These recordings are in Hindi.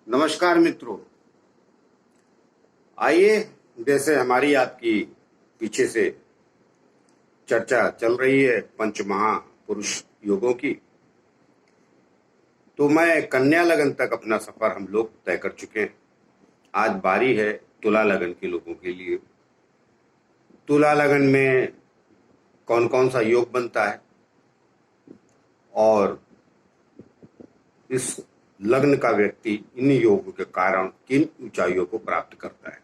नमस्कार मित्रों। आइए, जैसे हमारी आपकी पीछे से चर्चा चल रही है पंच महापुरुष योगों की, तो मैं कन्या लगन तक अपना सफर हम लोग तय कर चुके हैं। आज बारी है तुला लगन के लोगों के लिए। तुला लगन में कौन कौन सा योग बनता है और इस लग्न का व्यक्ति इन योगों के कारण किन ऊंचाइयों को प्राप्त करता है,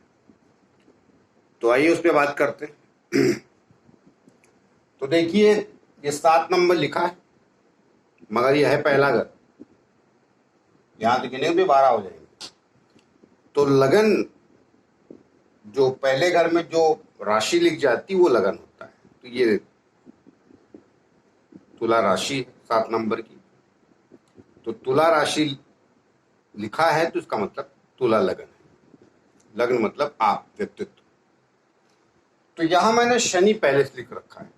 तो आइए उस पर बात करते हैं। तो देखिए, ये 7 नंबर लिखा है, मगर यह है पहला घर। यहां तक गिने भी 12 हो जाएंगे। तो लगन, जो पहले घर में जो राशि लिख जाती वो लगन होता है। तो ये तुला राशि है 7 नंबर की। तो तुला राशि लिखा है तो इसका मतलब तुला लगन है। लगन मतलब आप, व्यक्तित्व। तो यहां मैंने शनि पहले से लिख रखा है।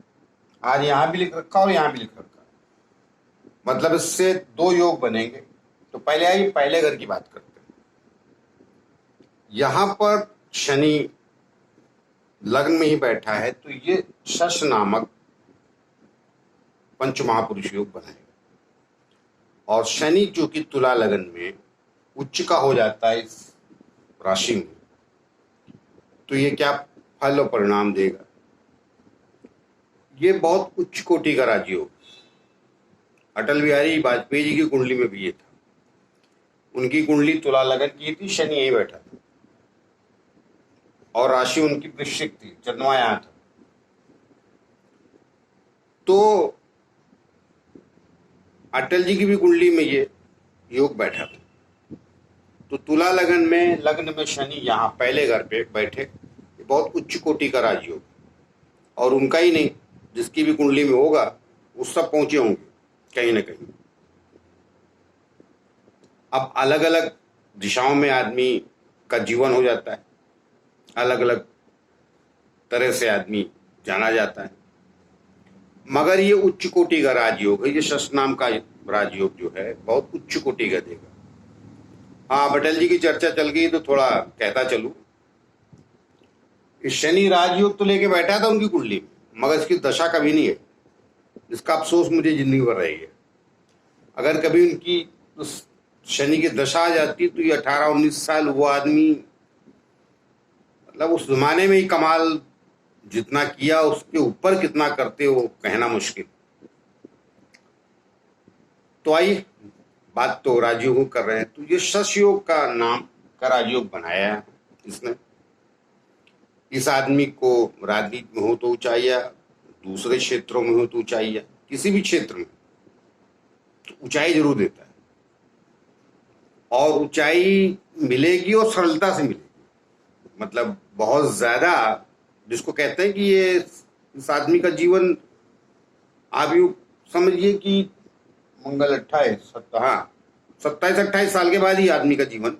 आज यहां भी लिख रखा और यहां भी लिख रखा है। मतलब इससे 2 योग बनेंगे। तो पहले आइए पहले घर की बात करते हैं। यहां पर शनि लग्न में ही बैठा है, तो ये शश नामक पंच महापुरुष योग बनाएगा। और शनि जो कि तुला लगन में उच्च का हो जाता है इस राशि में, तो ये क्या फल और परिणाम देगा? ये बहुत उच्च कोटि का राजयोग। अटल बिहारी वाजपेयी जी की कुंडली में भी ये था। उनकी कुंडली तुला लगन की थी, शनि यहीं बैठा था और राशि उनकी वृश्चिक थी, चंद्रमा यहां था। तो अटल जी की भी कुंडली में ये योग बैठा था। तो तुला लगन में, लग्न में शनि यहाँ पहले घर पे बैठे, ये बहुत उच्च कोटि का राजयोग। और उनका ही नहीं, जिसकी भी कुंडली में होगा वो सब पहुंचे होंगे कहीं ना कहीं। अब अलग अलग दिशाओं में आदमी का जीवन हो जाता है, अलग अलग तरह से आदमी जाना जाता है, मगर ये उच्च कोटि का राजयोग है। ये शश नाम का राजयोग जो है बहुत उच्च कोटि का देगा। हाँ, अटल जी की चर्चा चल गई तो थोड़ा कहता चलूं। शनि राजयोग तो लेके बैठा था उनकी कुंडली में, मगर इसकी दशा कभी नहीं है। इसका अफसोस मुझे जिंदगी भर रहेगा। अगर कभी उनकी उस शनि की दशा आ जाती तो ये 18-19 साल वो आदमी, मतलब उस जमाने में ही कमाल जितना किया उसके ऊपर कितना करते हो कहना मुश्किल। तो आइए, बात तो राजयोग कर रहे हैं। तो ये शश योग का नाम का राजयोग बनाया है इसने। इस आदमी को राजनीति में हो तो ऊंचाइयां, दूसरे क्षेत्रों में हो तो ऊंचाइयां, किसी भी क्षेत्र में तो ऊंचाई जरूर देता है। और ऊंचाई मिलेगी और सरलता से मिलेगी। मतलब बहुत ज्यादा, जिसको कहते हैं कि ये इस आदमी का जीवन, आप यूं समझिए कि मंगल 28, हाँ 27-28 साल के बाद ही आदमी का जीवन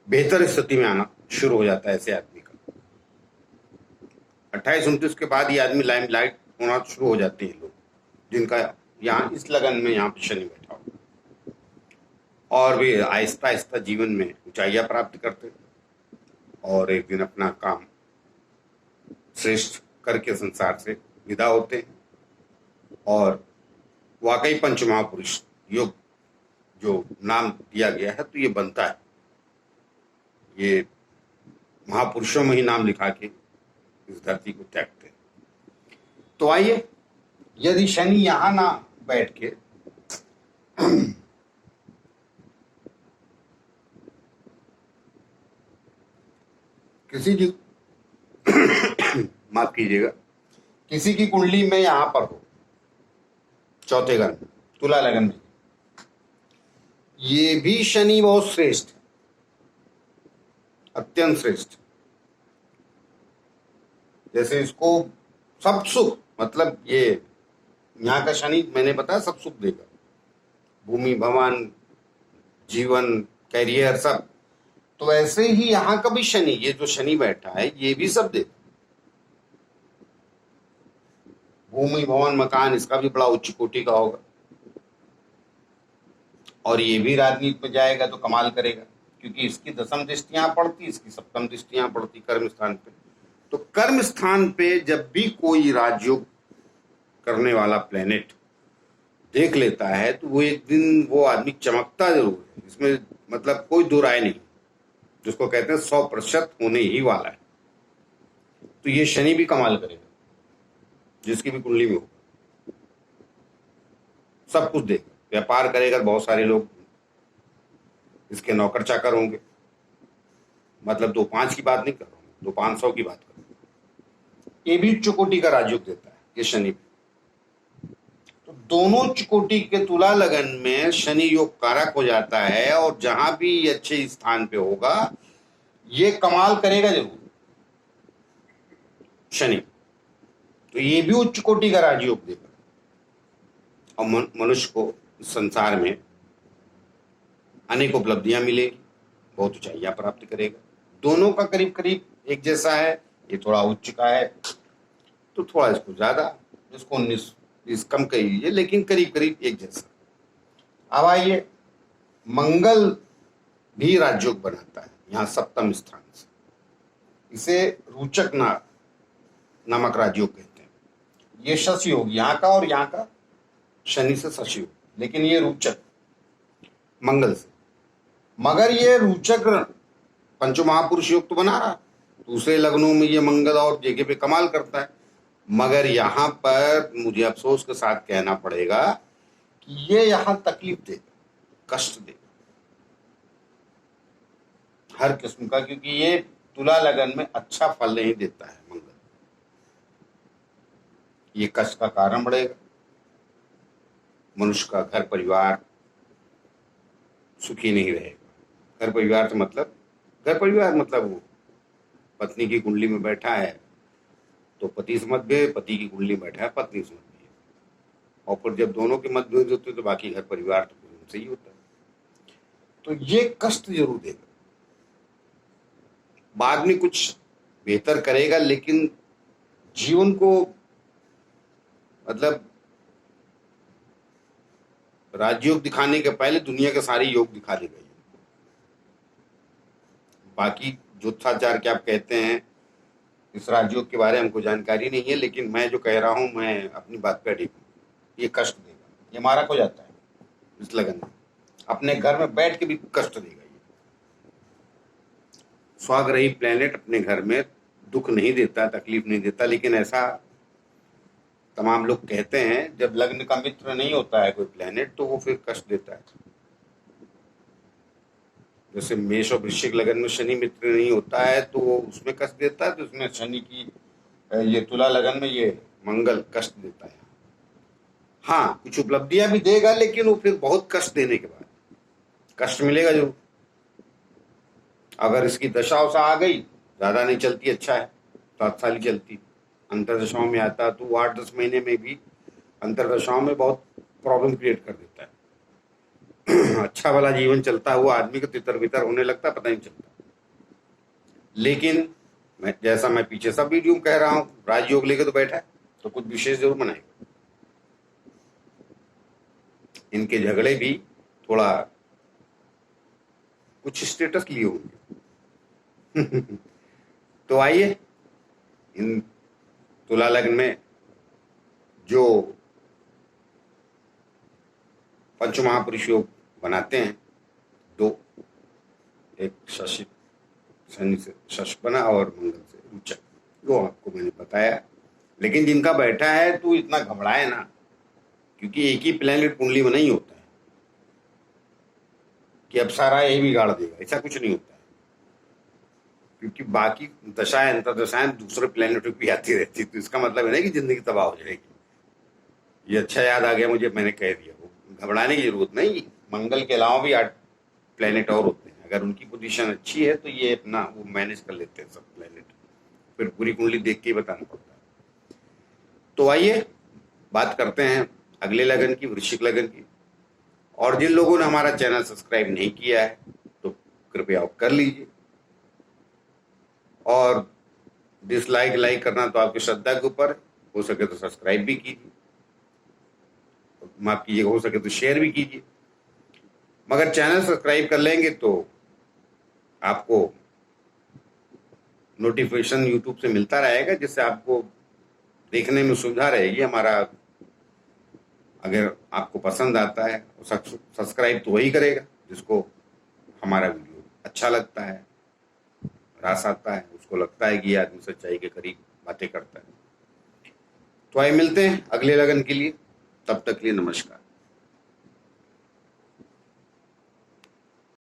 बेहतर स्थिति में आना शुरू हो जाता है। ऐसे आदमी का 28-29 के बाद ही आदमी लाइम लाइट होना शुरू हो जाते हैं लोग, जिनका यहाँ इस लगन में यहाँ पे शनि बैठा हो, और वे आहिस्ता आहिस्ता जीवन में ऊंचाइयां प्राप्त करते और एक दिन अपना काम श्रेष्ठ करके संसार से विदा होते हैं। और वाकई पंच महापुरुष योग जो नाम दिया गया है तो ये बनता है। ये महापुरुषों में ही नाम लिखा के इस धरती को त्यागते हैं। तो आइए, यदि शनि यहां ना बैठ के किसी की माफ कीजिएगा, किसी की कुंडली में यहां पर हो, चौथे घर में, तुला लगन में, ये भी शनि बहुत श्रेष्ठ है, अत्यंत श्रेष्ठ। जैसे इसको सब सुख, मतलब ये यहाँ का शनि मैंने बताया सब सुख देगा, भूमि भवन, जीवन, कैरियर, सब। तो ऐसे ही यहाँ का भी शनि, ये जो शनि बैठा है ये भी सब देगा। भूमि भवन मकान, इसका भी बड़ा उच्च कोटि का होगा। और ये भी राजनीति में जाएगा तो कमाल करेगा, क्योंकि इसकी दशम दृष्टि यहाँ पड़ती, इसकी सप्तम दृष्टि यहाँ पड़ती कर्म स्थान पे। तो कर्म स्थान पे जब भी कोई राजयोग करने वाला प्लेनेट देख लेता है तो वो एक दिन वो आदमी चमकता जरूर है, इसमें मतलब कोई दो राय नहीं, जिसको कहते हैं 100% होने ही वाला है। तो ये शनि भी कमाल करेगा, जिसकी भी कुंडली में होगा, सब कुछ देगा। व्यापार करेगा, बहुत सारे लोग इसके नौकर चाकर होंगे, मतलब 2-5 की बात नहीं कर रहा हूँ, 2-500 की बात कर रहा हूँ। ये भी उच्च कोटि का राजयोग देता है ये शनि। तो दोनों उच्च कोटि के तुला लगन में शनि योग कारक हो जाता है, और जहां भी अच्छे स्थान पे होगा ये कमाल करेगा जरूर शनि। तो ये भी उच्च कोटि का राजयोग देगा, और मनुष्य को इस संसार में अनेक उपलब्धियां मिलेगी, बहुत ऊंचाइयां प्राप्त करेगा। दोनों का करीब करीब एक जैसा है, ये थोड़ा उच्च का है तो थोड़ा इसको ज्यादा, इसको 19 कम कह लीजिए, लेकिन करीब करीब एक जैसा। अब आइए, मंगल भी राजयोग बनाता है यहाँ सप्तम स्थान से, इसे रोचक नामक राजयोग कहते हैं। ये शश योग यहाँ का, और यहाँ का शनि से शश योग, लेकिन ये रोचक मंगल से। मगर ये रोचक पंचो महापुरुष योग तो बना रहा, दूसरे लग्नों में ये मंगल और जगह पे कमाल करता है। मगर यहाँ पर मुझे अफसोस के साथ कहना पड़ेगा कि ये यहाँ तकलीफ देगा, कष्ट देगा हर किस्म का, क्योंकि ये तुला लगन में अच्छा फल नहीं देता है मंगल। ये कष्ट का कारण बढ़ेगा, मनुष्य का घर परिवार सुखी नहीं रहेगा। घर परिवार से मतलब, घर परिवार मतलब वो पत्नी की कुंडली में बैठा है तो पति से मतभेद, पति की कुंडली में बैठा है पत्नी से मतभेद, और फिर जब दोनों के मतभेद होते तो बाकी घर परिवार तो उनसे ही होता है। तो ये कष्ट जरूर देगा, बाद में कुछ बेहतर करेगा, लेकिन जीवन को मतलब राजयोग दिखाने के पहले दुनिया के सारे योग दिखा देगा। बाकी ज्योतिषाचार के आप कहते हैं, इस राजयोग के बारे में हमको जानकारी नहीं है, लेकिन मैं जो कह रहा हूं मैं अपनी बात पे अडिग हूं। ये कष्ट देगा, ये मारक हो जाता है इस लगन में, अपने घर में बैठ के भी कष्ट देगा। ये स्वाग्रही प्लेनेट अपने घर में दुख नहीं देता, तकलीफ नहीं देता, लेकिन ऐसा तमाम लोग कहते हैं जब लग्न का मित्र नहीं होता है कोई प्लेनेट तो वो फिर कष्ट देता है। जैसे मेष और वृश्चिक लगन में शनि मित्र नहीं होता है तो वो उसमें कष्ट देता है, तो उसमें शनि की ये तुला लगन में ये मंगल कष्ट देता है। हाँ, कुछ उपलब्धियां भी देगा, लेकिन वो फिर बहुत कष्ट देने के बाद कष्ट मिलेगा जरूर। अगर इसकी दशा वशा आ गई, ज्यादा नहीं चलती, अच्छा है, 7 साल ही चलती, अंतरदशाओं में आता तो 8-10 महीने में भी अंतरदशाओं में बहुत प्रॉब्लम क्रिएट कर देता है। अच्छा वाला जीवन चलता हुआ आदमी को तितर बितर होने लगता, पता नहीं चलता। लेकिन जैसा मैं पीछे सब वीडियो में कह रहा हूं, राजयोग लेके तो बैठा है तो कुछ विशेष जरूर बनाएगा। इनके झगड़े भी थोड़ा कुछ स्टेटस लिए होंगे। तो आइए, इन तुला लग्न में जो पंच महापुरुष योग बनाते हैं, 2, एक शनि से शश बना और मंगल से रुचक, वो आपको मैंने बताया। लेकिन जिनका बैठा है तो इतना घबराए ना, क्योंकि एक ही प्लेनेट कुंडली में नहीं होता है कि अब सारा ये बिगाड़ देगा, ऐसा कुछ नहीं होता है। क्योंकि बाकी दशाएं अंतरदशाएं दूसरे प्लेनेट पे भी आती रहती, तो इसका मतलब है ना कि जिंदगी तबाह हो जाएगी। ये अच्छा याद आ गया मुझे, मैंने कह दिया। घबराने की जरूरत नहीं, मंगल के अलावा भी 8 प्लेनेट और होते हैं, अगर उनकी पोजीशन अच्छी है तो ये अपना वो मैनेज कर लेते हैं सब प्लेनेट। फिर पूरी कुंडली देख के ही बताना पड़ता है। तो आइए बात करते हैं अगले लगन की, वृश्चिक लगन की। और जिन लोगों ने हमारा चैनल सब्सक्राइब नहीं किया है तो कृपया कर लीजिए, और डिसलाइक लाइक करना तो आपकी श्रद्धा के ऊपर, हो सके तो सब्सक्राइब भी कीजिए, माफ कीजिएगा, हो सके तो शेयर भी कीजिए। मगर चैनल सब्सक्राइब कर लेंगे तो आपको नोटिफिकेशन यूट्यूब से मिलता रहेगा, जिससे आपको देखने में सुविधा रहेगी हमारा। अगर आपको पसंद आता है सब्सक्राइब तो वही करेगा जिसको हमारा वीडियो अच्छा लगता है, रस आता है, उसको लगता है कि ये आदमी सच्चाई के करीब बातें करता है। तो आइए मिलते हैं अगले लगन के लिए, तब तक के लिए नमस्कार।